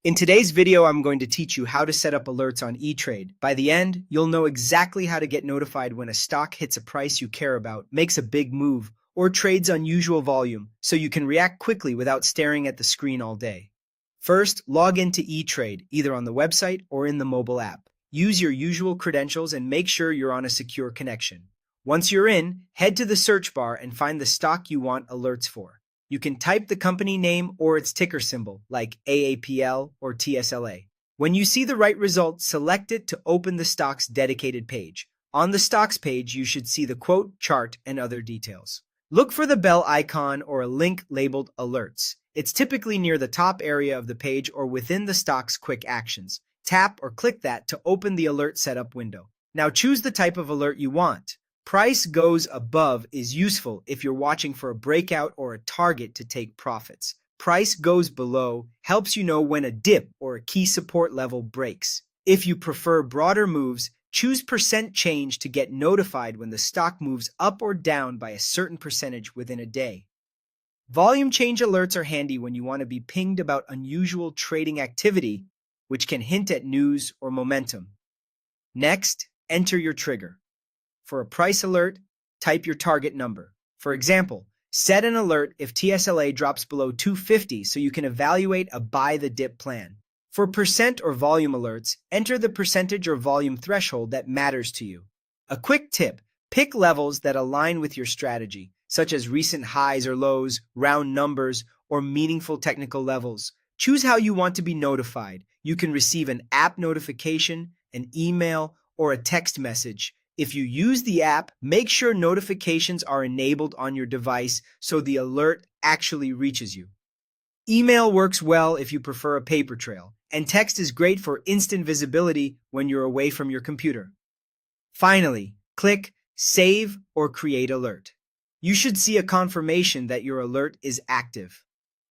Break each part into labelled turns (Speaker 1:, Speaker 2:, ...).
Speaker 1: In today's video, I'm going to teach you how to set up alerts on ETrade. By the end, you'll know exactly how to get notified when a stock hits a price you care about, makes a big move, or trades unusual volume, so you can react quickly without staring at the screen all day. First, log into ETrade, either on the website or in the mobile app. Use your usual credentials and make sure you're on a secure connection. Once you're in, head to the search bar and find the stock you want alerts for. You can type the company name or its ticker symbol, like AAPL or TSLA. When you see the right result, select it to open the stock's dedicated page. On the stocks page, you should see the quote, chart, and other details. Look for the bell icon or a link labeled Alerts. It's typically near the top area of the page or within the stock's quick actions. Tap or click that to open the alert setup window. Now choose the type of alert you want. Price goes above is useful if you're watching for a breakout or a target to take profits. Price goes below helps you know when a dip or a key support level breaks. If you prefer broader moves, choose percent change to get notified when the stock moves up or down by a certain percentage within a day. Volume change alerts are handy when you want to be pinged about unusual trading activity, which can hint at news or momentum. Next, enter your trigger. For a price alert, type your target number. For example, set an alert if TSLA drops below 250 so you can evaluate a buy the dip plan. For percent or volume alerts, enter the percentage or volume threshold that matters to you. A quick tip, pick levels that align with your strategy, such as recent highs or lows, round numbers, or meaningful technical levels. Choose how you want to be notified. You can receive an app notification, an email, or a text message. If you use the app, make sure notifications are enabled on your device so the alert actually reaches you. Email works well if you prefer a paper trail, and text is great for instant visibility when you're away from your computer. Finally, click Save or Create Alert. You should see a confirmation that your alert is active.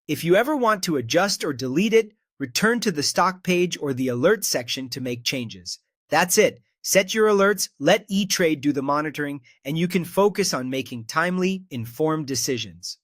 Speaker 1: If you ever want to adjust or delete it, return to the stock page or the alert section to make changes. That's it. Set your alerts, let ETrade do the monitoring, and you can focus on making timely, informed decisions.